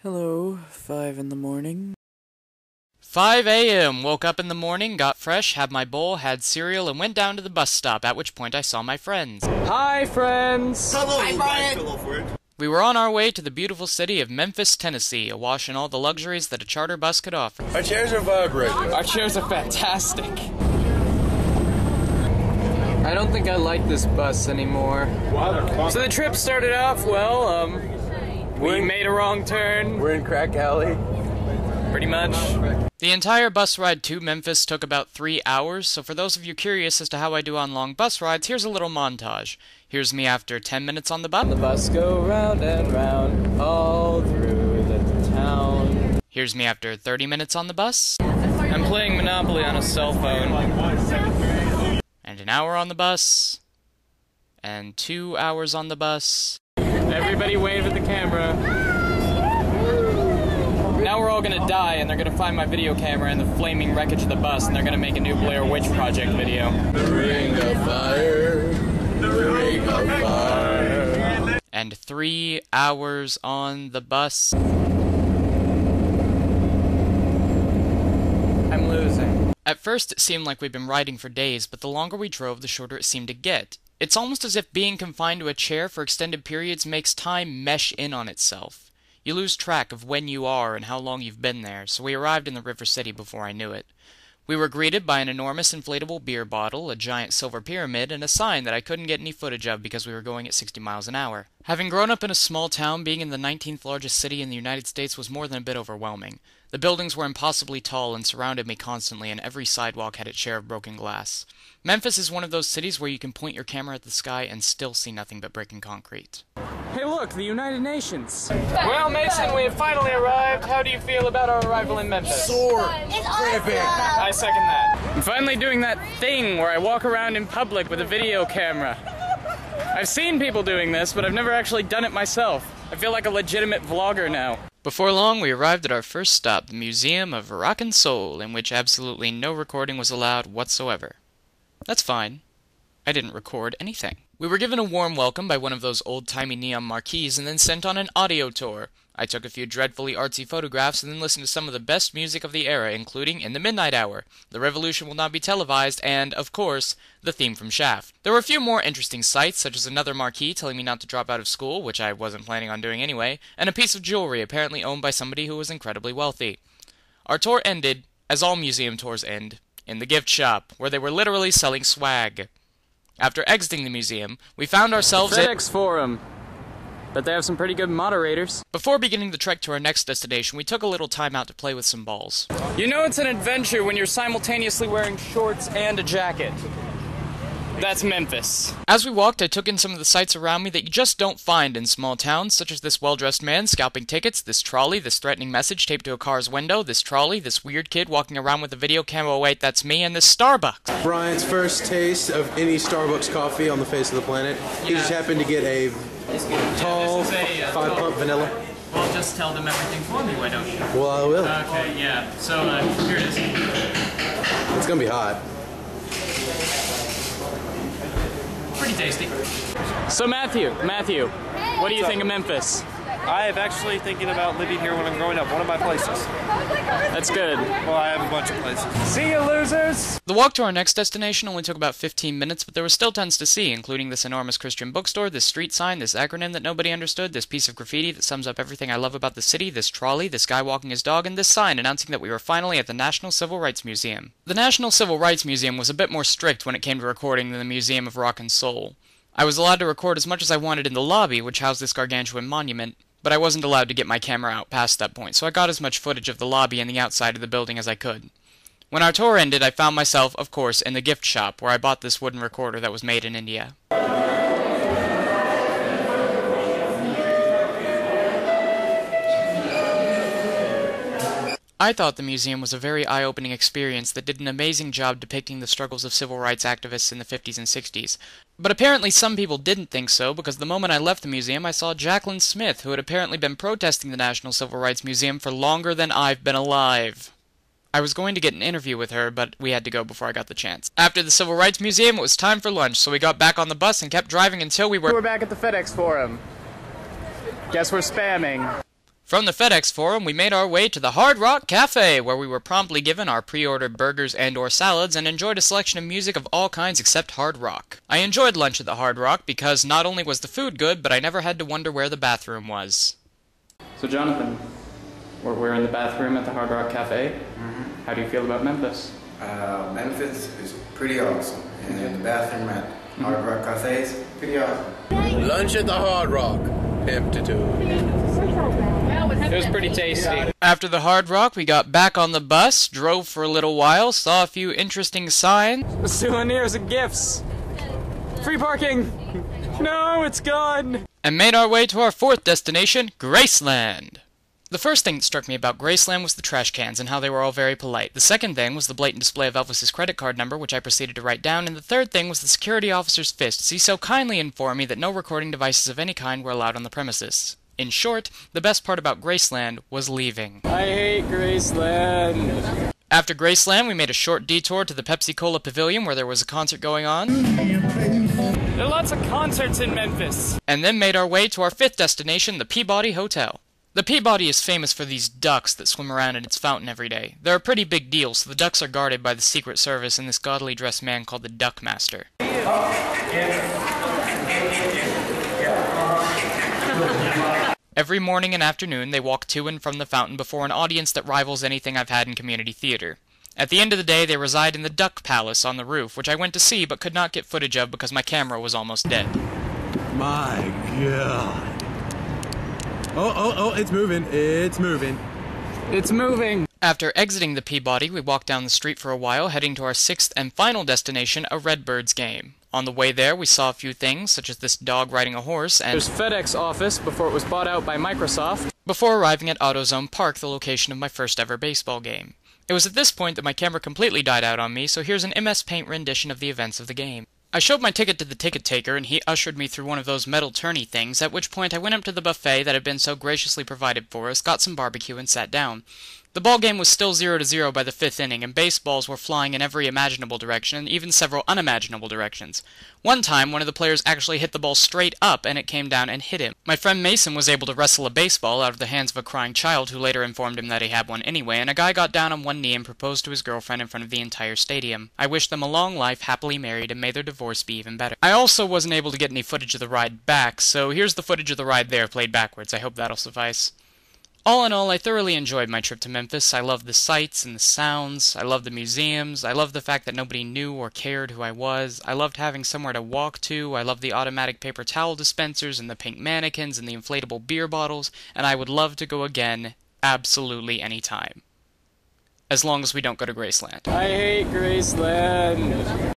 Hello, 5 in the morning. 5 a.m. Woke up in the morning, got fresh, had my bowl, had cereal, and went down to the bus stop, at which point I saw my friends. Hi, friends! Hello, Hi, Brian! We were on our way to the beautiful city of Memphis, Tennessee, awash in all the luxuries that a charter bus could offer. Our chairs are vibrating. Our chairs are fantastic. I don't think I like this bus anymore. So the trip started off, well, we made a wrong turn. We're in Crack Alley. Pretty much. The entire bus ride to Memphis took about 3 hours, so for those of you curious as to how I do on long bus rides, here's a little montage. Here's me after 10 minutes on the bus. The bus go round and round, all through the town. Here's me after 30 minutes on the bus. I'm playing Monopoly on a cell phone. And an hour on the bus. And 2 hours on the bus. Everybody wave at the camera. Now we're all gonna die, and they're gonna find my video camera in the flaming wreckage of the bus, and they're gonna make a new Blair Witch Project video. The ring of fire. The ring of fire. And 3 hours on the bus. I'm losing. At first, it seemed like we'd been riding for days, but the longer we drove, the shorter it seemed to get. It's almost as if being confined to a chair for extended periods makes time mesh in on itself. You lose track of when you are and how long you've been there, so we arrived in the River City before I knew it. We were greeted by an enormous inflatable beer bottle, a giant silver pyramid, and a sign that I couldn't get any footage of because we were going at 60 miles an hour. Having grown up in a small town, being in the 19th largest city in the United States was more than a bit overwhelming. The buildings were impossibly tall and surrounded me constantly, and every sidewalk had its share of broken glass. Memphis is one of those cities where you can point your camera at the sky and still see nothing but breaking concrete. Hey look, the United Nations! Well, Mason, we have finally arrived. How do you feel about our arrival in Memphis? Sore. It's Cramping. awesome! I second that. I'm finally doing that thing where I walk around in public with a video camera. I've seen people doing this, but I've never actually done it myself. I feel like a legitimate vlogger now. Before long, we arrived at our first stop, the Museum of Rock and Soul, in which absolutely no recording was allowed whatsoever. That's fine. I didn't record anything. We were given a warm welcome by one of those old-timey neon marquees and then sent on an audio tour. I took a few dreadfully artsy photographs and then listened to some of the best music of the era, including In the Midnight Hour, The Revolution Will Not Be Televised, and, of course, the theme from Shaft. There were a few more interesting sights, such as another marquee telling me not to drop out of school, which I wasn't planning on doing anyway, and a piece of jewelry apparently owned by somebody who was incredibly wealthy. Our tour ended, as all museum tours end, in the gift shop, where they were literally selling swag. After exiting the museum, we found ourselves at FedEx Forum. But they have some pretty good moderators. Before beginning the trek to our next destination, we took a little time out to play with some balls. You know it's an adventure when you're simultaneously wearing shorts and a jacket. That's Memphis. As we walked, I took in some of the sights around me that you just don't find in small towns, such as this well-dressed man scalping tickets, this trolley, this threatening message taped to a car's window, this trolley, this weird kid walking around with a video camera, wait, that's me, and this Starbucks. Brian's first taste of any Starbucks coffee on the face of the planet. He just happened to get a tall 5-pump vanilla. Well, just tell them everything for me, why don't you? Well, I will. Okay, yeah. So, here it is. It's gonna be hot. Pretty tasty. So, Matthew, what do you think of Memphis? I am actually thinking about living here when I'm growing up. One of my places. That's good. Well, I have a bunch of places. See you, losers! The walk to our next destination only took about 15 minutes, but there were still tons to see, including this enormous Christian bookstore, this street sign, this acronym that nobody understood, this piece of graffiti that sums up everything I love about the city, this trolley, this guy walking his dog, and this sign announcing that we were finally at the National Civil Rights Museum. The National Civil Rights Museum was a bit more strict when it came to recording than the Museum of Rock and Soul. I was allowed to record as much as I wanted in the lobby, which housed this gargantuan monument, but I wasn't allowed to get my camera out past that point, so I got as much footage of the lobby and the outside of the building as I could. When our tour ended, I found myself, of course, in the gift shop, where I bought this wooden recorder that was made in India. I thought the museum was a very eye-opening experience that did an amazing job depicting the struggles of civil rights activists in the 50s and 60s. But apparently some people didn't think so, because the moment I left the museum I saw Jacqueline Smith, who had apparently been protesting the National Civil Rights Museum for longer than I've been alive. I was going to get an interview with her, but we had to go before I got the chance. After the Civil Rights Museum, it was time for lunch, so we got back on the bus and kept driving until we were We're back at the FedEx Forum. Guess we're spamming. From the FedEx Forum, we made our way to the Hard Rock Cafe, where we were promptly given our pre-ordered burgers and/or salads and enjoyed a selection of music of all kinds except hard rock. I enjoyed lunch at the Hard Rock because not only was the food good, but I never had to wonder where the bathroom was. So Jonathan, we're in the bathroom at the Hard Rock Cafe. Mm-hmm. How do you feel about Memphis? Memphis is pretty awesome, and the bathroom at Hard Rock Cafe is pretty awesome. Lunch at the Hard Rock. Pimptitude. It was pretty tasty. After the Hard Rock, we got back on the bus, drove for a little while, saw a few interesting signs. Souvenirs and gifts. Free parking. No, it's gone. And made our way to our fourth destination, Graceland. The first thing that struck me about Graceland was the trash cans and how they were all very polite. The second thing was the blatant display of Elvis's credit card number, which I proceeded to write down, and the third thing was the security officer's fist, as he so kindly informed me that no recording devices of any kind were allowed on the premises. In short, the best part about Graceland was leaving. I hate Graceland. After Graceland, we made a short detour to the Pepsi-Cola Pavilion where there was a concert going on. There are lots of concerts in Memphis. And then made our way to our fifth destination, the Peabody Hotel. The Peabody is famous for these ducks that swim around in its fountain every day. They're a pretty big deal, so the ducks are guarded by the Secret Service and this gaudily dressed man called the Duck Master. Every morning and afternoon, they walk to and from the fountain before an audience that rivals anything I've had in community theater. At the end of the day, they reside in the Duck Palace on the roof, which I went to see but could not get footage of because my camera was almost dead. My God. Oh, it's moving. It's moving. It's moving. After exiting the Peabody, we walked down the street for a while, heading to our sixth and final destination, a Redbirds game. On the way there, we saw a few things, such as this dog riding a horse, and There's FedEx office before it was bought out by Microsoft. before arriving at AutoZone Park, the location of my first ever baseball game. It was at this point that my camera completely died out on me, so here's an MS Paint rendition of the events of the game. I showed my ticket to the ticket taker, and he ushered me through one of those metal tourney things, at which point I went up to the buffet that had been so graciously provided for us, got some barbecue, and sat down. The ball game was still 0-0 by the fifth inning, and baseballs were flying in every imaginable direction, and even several unimaginable directions. One time, one of the players actually hit the ball straight up, and it came down and hit him. My friend Mason was able to wrestle a baseball out of the hands of a crying child, who later informed him that he had one anyway, and a guy got down on one knee and proposed to his girlfriend in front of the entire stadium. I wish them a long life, happily married, and may their divorce be even better. I also wasn't able to get any footage of the ride back, so here's the footage of the ride there, played backwards. I hope that'll suffice. All in all, I thoroughly enjoyed my trip to Memphis. I loved the sights and the sounds. I loved the museums. I loved the fact that nobody knew or cared who I was. I loved having somewhere to walk to. I loved the automatic paper towel dispensers and the pink mannequins and the inflatable beer bottles. And I would love to go again, absolutely any time. As long as we don't go to Graceland. I hate Graceland.